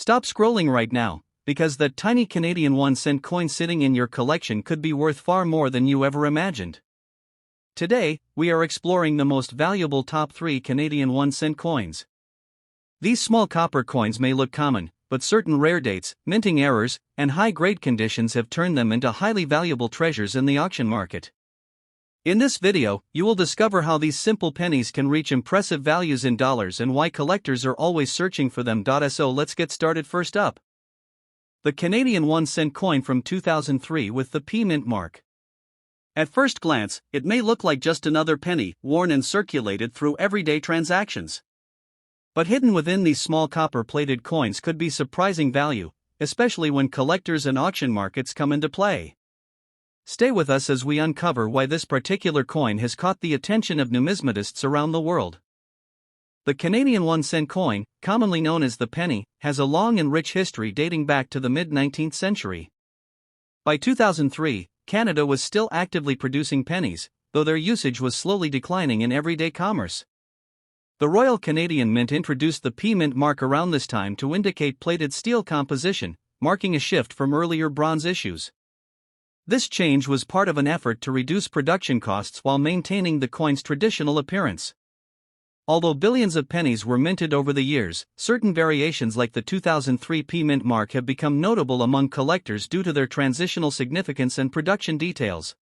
Stop scrolling right now, because that tiny Canadian 1-cent coin sitting in your collection could be worth far more than you ever imagined. Today, we are exploring the most valuable top 3 Canadian 1-cent coins. These small copper coins may look common, but certain rare dates, minting errors, and high-grade conditions have turned them into highly valuable treasures in the auction market. In this video, you will discover how these simple pennies can reach impressive values in dollars and why collectors are always searching for them. So let's get started. First up, the Canadian 1-cent coin from 2003 with the P mint mark. At first glance, it may look like just another penny, worn and circulated through everyday transactions. But hidden within these small copper-plated coins could be surprising value, especially when collectors and auction markets come into play. Stay with us as we uncover why this particular coin has caught the attention of numismatists around the world. The Canadian 1-cent coin, commonly known as the penny, has a long and rich history dating back to the mid-19th century. By 2003, Canada was still actively producing pennies, though their usage was slowly declining in everyday commerce. The Royal Canadian Mint introduced the P mint mark around this time to indicate plated steel composition, marking a shift from earlier bronze issues. This change was part of an effort to reduce production costs while maintaining the coin's traditional appearance. Although billions of pennies were minted over the years, certain variations like the 2003 P mint mark have become notable among collectors due to their transitional significance and production details.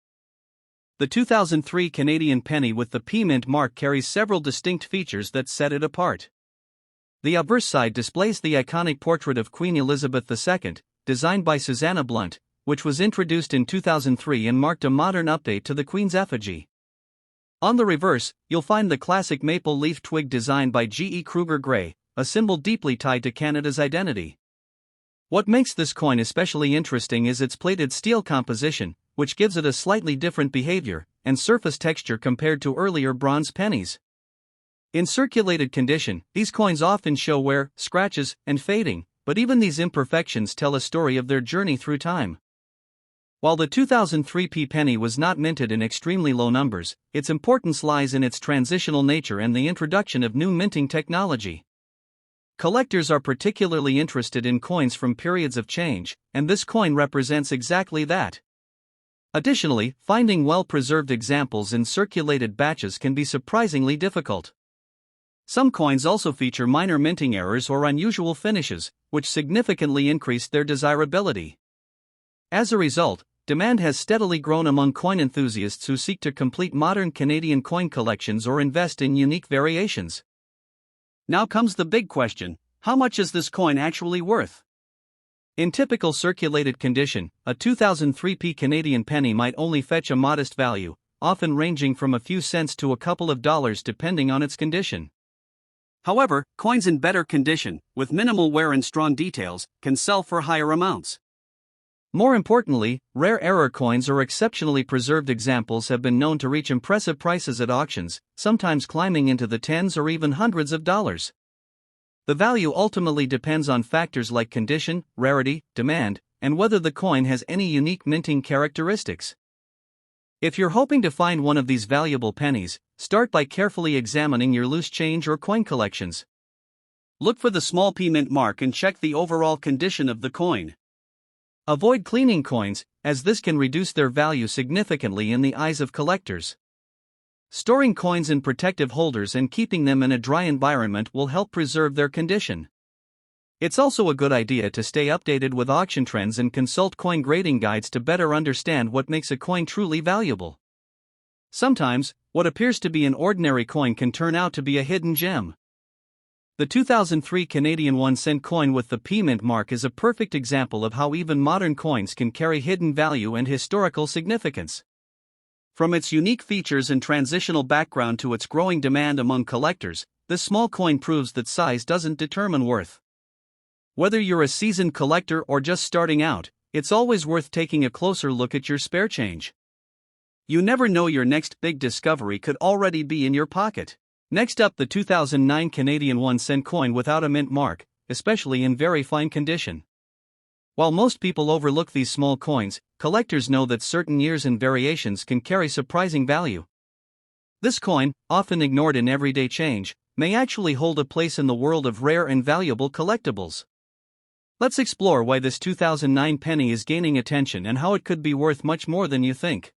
The 2003 Canadian penny with the P mint mark carries several distinct features that set it apart. The obverse side displays the iconic portrait of Queen Elizabeth II, designed by Susanna Blunt, which was introduced in 2003 and marked a modern update to the Queen's effigy. On the reverse, you'll find the classic maple leaf twig designed by G.E. Kruger Gray, a symbol deeply tied to Canada's identity. What makes this coin especially interesting is its plated steel composition, which gives it a slightly different behavior and surface texture compared to earlier bronze pennies. In circulated condition, these coins often show wear, scratches, and fading, but even these imperfections tell a story of their journey through time. While the 2003 P penny was not minted in extremely low numbers, its importance lies in its transitional nature and the introduction of new minting technology. Collectors are particularly interested in coins from periods of change, and this coin represents exactly that. Additionally, finding well-preserved examples in circulated batches can be surprisingly difficult. Some coins also feature minor minting errors or unusual finishes, which significantly increase their desirability. As a result, demand has steadily grown among coin enthusiasts who seek to complete modern Canadian coin collections or invest in unique variations. Now comes the big question: how much is this coin actually worth? In typical circulated condition, a 2003 P Canadian penny might only fetch a modest value, often ranging from a few cents to a couple of dollars depending on its condition. However, coins in better condition, with minimal wear and strong details, can sell for higher amounts. More importantly, rare error coins or exceptionally preserved examples have been known to reach impressive prices at auctions, sometimes climbing into the tens or even hundreds of dollars. The value ultimately depends on factors like condition, rarity, demand, and whether the coin has any unique minting characteristics. If you're hoping to find one of these valuable pennies, start by carefully examining your loose change or coin collections. Look for the small P mint mark and check the overall condition of the coin. Avoid cleaning coins, as this can reduce their value significantly in the eyes of collectors. Storing coins in protective holders and keeping them in a dry environment will help preserve their condition. It's also a good idea to stay updated with auction trends and consult coin grading guides to better understand what makes a coin truly valuable. Sometimes, what appears to be an ordinary coin can turn out to be a hidden gem. The 2003 Canadian 1-cent coin with the P mint mark is a perfect example of how even modern coins can carry hidden value and historical significance. From its unique features and transitional background to its growing demand among collectors, this small coin proves that size doesn't determine worth. Whether you're a seasoned collector or just starting out, it's always worth taking a closer look at your spare change. You never know, your next big discovery could already be in your pocket. Next up, the 2009 Canadian 1-cent coin without a mint mark, especially in very fine condition. While most people overlook these small coins, collectors know that certain years and variations can carry surprising value. This coin, often ignored in everyday change, may actually hold a place in the world of rare and valuable collectibles. Let's explore why this 2009 penny is gaining attention and how it could be worth much more than you think.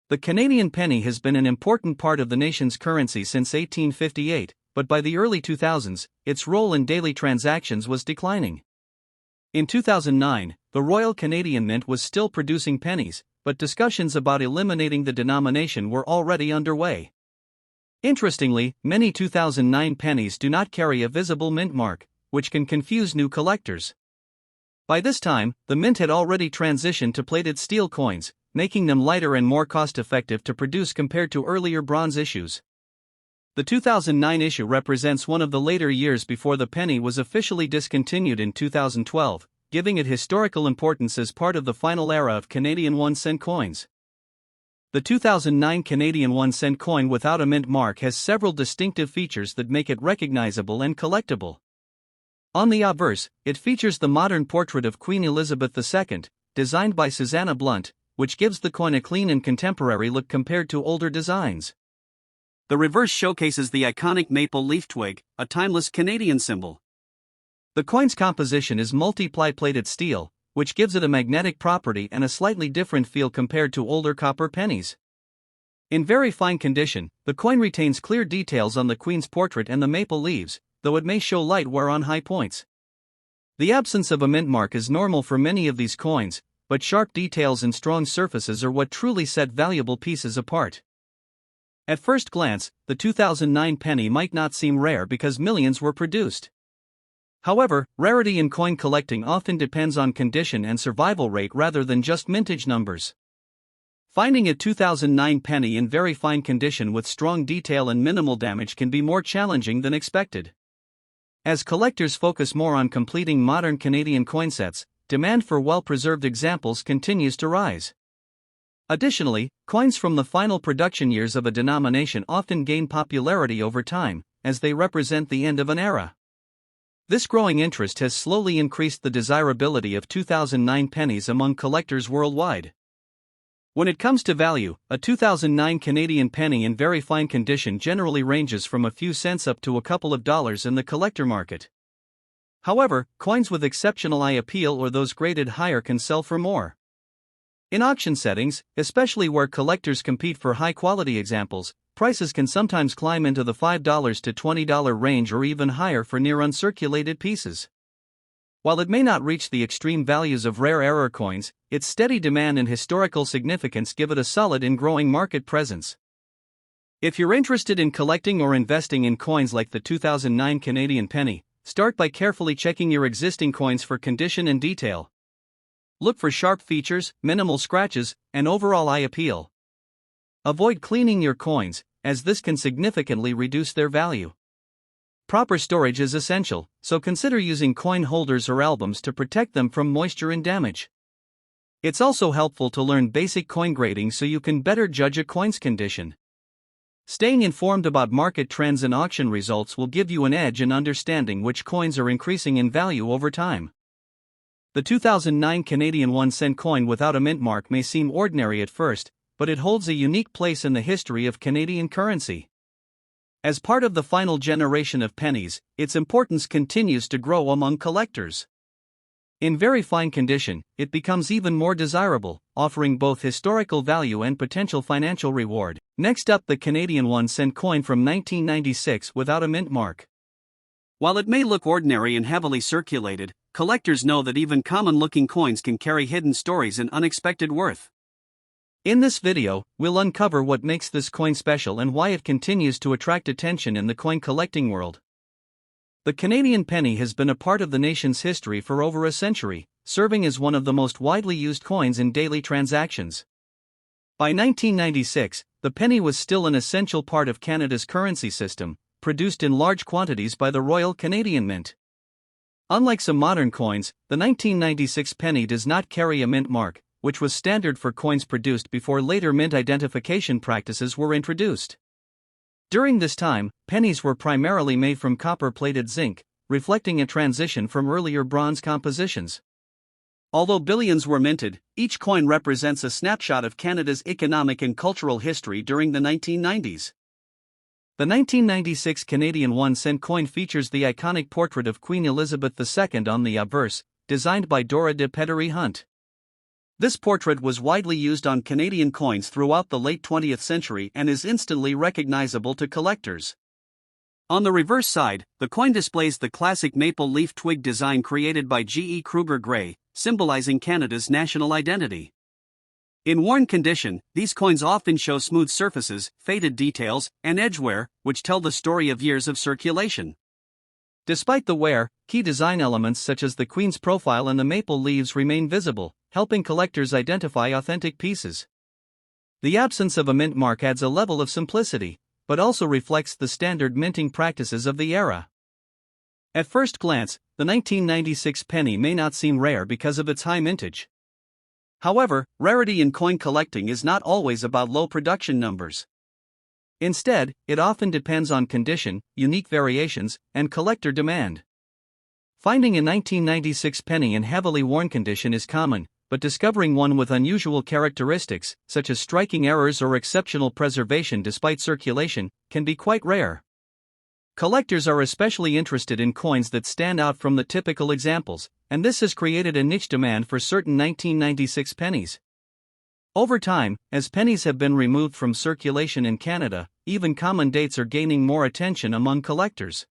The Canadian penny has been an important part of the nation's currency since 1858, but by the early 2000s, its role in daily transactions was declining. In 2009, the Royal Canadian Mint was still producing pennies, but discussions about eliminating the denomination were already underway. Interestingly, many 2009 pennies do not carry a visible mint mark, which can confuse new collectors. By this time, the mint had already transitioned to plated steel coins, making them lighter and more cost-effective to produce compared to earlier bronze issues. The 2009 issue represents one of the later years before the penny was officially discontinued in 2012, giving it historical importance as part of the final era of Canadian 1-cent coins. The 2009 Canadian 1-cent coin without a mint mark has several distinctive features that make it recognizable and collectible. On the obverse, it features the modern portrait of Queen Elizabeth II, designed by Susanna Blunt, which gives the coin a clean and contemporary look compared to older designs. The reverse showcases the iconic maple leaf twig, a timeless Canadian symbol. The coin's composition is multi-ply plated steel, which gives it a magnetic property and a slightly different feel compared to older copper pennies. In very fine condition, the coin retains clear details on the Queen's portrait and the maple leaves, though it may show light wear on high points. The absence of a mint mark is normal for many of these coins, but sharp details and strong surfaces are what truly set valuable pieces apart. At first glance, the 2009 penny might not seem rare because millions were produced. However, rarity in coin collecting often depends on condition and survival rate rather than just mintage numbers. Finding a 2009 penny in very fine condition with strong detail and minimal damage can be more challenging than expected. As collectors focus more on completing modern Canadian coin sets, demand for well-preserved examples continues to rise. Additionally, coins from the final production years of a denomination often gain popularity over time, as they represent the end of an era. This growing interest has slowly increased the desirability of 2009 pennies among collectors worldwide. When it comes to value, a 2009 Canadian penny in very fine condition generally ranges from a few cents up to a couple of dollars in the collector market. However, coins with exceptional eye appeal or those graded higher can sell for more. In auction settings, especially where collectors compete for high-quality examples, prices can sometimes climb into the $5 to $20 range or even higher for near-uncirculated pieces. While it may not reach the extreme values of rare error coins, its steady demand and historical significance give it a solid and growing market presence. If you're interested in collecting or investing in coins like the 2009 Canadian penny, start by carefully checking your existing coins for condition and detail. Look for sharp features, minimal scratches, and overall eye appeal. Avoid cleaning your coins, as this can significantly reduce their value. Proper storage is essential, so consider using coin holders or albums to protect them from moisture and damage. It's also helpful to learn basic coin grading so you can better judge a coin's condition. Staying informed about market trends and auction results will give you an edge in understanding which coins are increasing in value over time. The 2009 Canadian 1-cent coin without a mint mark may seem ordinary at first, but it holds a unique place in the history of Canadian currency. As part of the final generation of pennies, its importance continues to grow among collectors. In very fine condition, it becomes even more desirable, offering both historical value and potential financial reward. Next up, the Canadian 1-cent coin from 1996 without a mint mark. While it may look ordinary and heavily circulated, collectors know that even common-looking coins can carry hidden stories and unexpected worth. In this video, we'll uncover what makes this coin special and why it continues to attract attention in the coin collecting world. The Canadian penny has been a part of the nation's history for over a century, serving as one of the most widely used coins in daily transactions. By 1996, the penny was still an essential part of Canada's currency system, produced in large quantities by the Royal Canadian Mint. Unlike some modern coins, the 1996 penny does not carry a mint mark, which was standard for coins produced before later mint identification practices were introduced. During this time, pennies were primarily made from copper-plated zinc, reflecting a transition from earlier bronze compositions. Although billions were minted, each coin represents a snapshot of Canada's economic and cultural history during the 1990s. The 1996 Canadian 1-cent coin features the iconic portrait of Queen Elizabeth II on the obverse, designed by Dora de Pettery Hunt. This portrait was widely used on Canadian coins throughout the late 20th century and is instantly recognizable to collectors. On the reverse side, the coin displays the classic maple leaf twig design created by G. E. Kruger Gray, symbolizing Canada's national identity. In worn condition, these coins often show smooth surfaces, faded details, and edgeware, which tell the story of years of circulation. Despite the wear, key design elements such as the Queen's profile and the maple leaves remain visible, helping collectors identify authentic pieces. The absence of a mint mark adds a level of simplicity, but also reflects the standard minting practices of the era. At first glance, the 1996 penny may not seem rare because of its high mintage. However, rarity in coin collecting is not always about low production numbers. Instead, it often depends on condition, unique variations, and collector demand. Finding a 1996 penny in heavily worn condition is common, but discovering one with unusual characteristics, such as striking errors or exceptional preservation despite circulation, can be quite rare. Collectors are especially interested in coins that stand out from the typical examples, and this has created a niche demand for certain 1996 pennies. Over time, as pennies have been removed from circulation in Canada, even common dates are gaining more attention among collectors.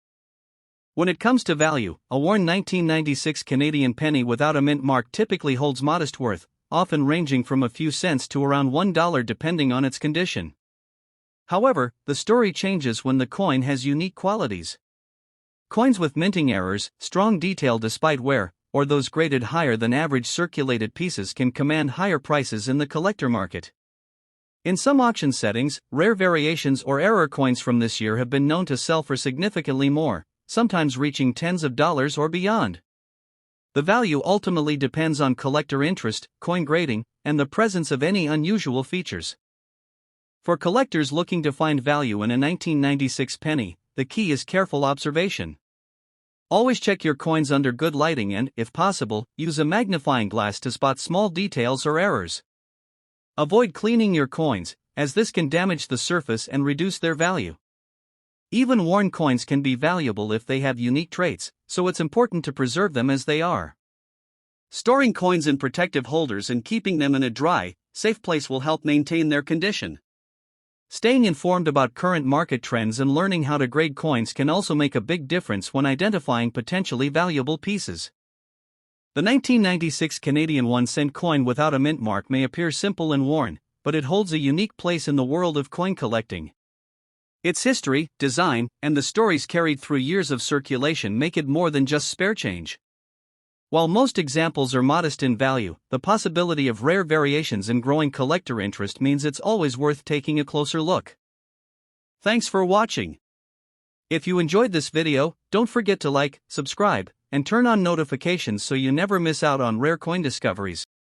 When it comes to value, a worn 1996 Canadian penny without a mint mark typically holds modest worth, often ranging from a few cents to around $1 depending on its condition. However, the story changes when the coin has unique qualities. Coins with minting errors, strong detail despite wear, or those graded higher than average circulated pieces can command higher prices in the collector market. In some auction settings, rare variations or error coins from this year have been known to sell for significantly more, sometimes reaching tens of dollars or beyond. The value ultimately depends on collector interest, coin grading, and the presence of any unusual features. For collectors looking to find value in a 1996 penny, the key is careful observation. Always check your coins under good lighting and, if possible, use a magnifying glass to spot small details or errors. Avoid cleaning your coins, as this can damage the surface and reduce their value. Even worn coins can be valuable if they have unique traits, so it's important to preserve them as they are. Storing coins in protective holders and keeping them in a dry, safe place will help maintain their condition. Staying informed about current market trends and learning how to grade coins can also make a big difference when identifying potentially valuable pieces. The 1996 Canadian 1-cent coin without a mint mark may appear simple and worn, but it holds a unique place in the world of coin collecting. Its history, design, and the stories carried through years of circulation make it more than just spare change. While most examples are modest in value, the possibility of rare variations and growing collector interest means it's always worth taking a closer look. Thanks for watching. If you enjoyed this video, don't forget to like, subscribe, and turn on notifications so you never miss out on rare coin discoveries.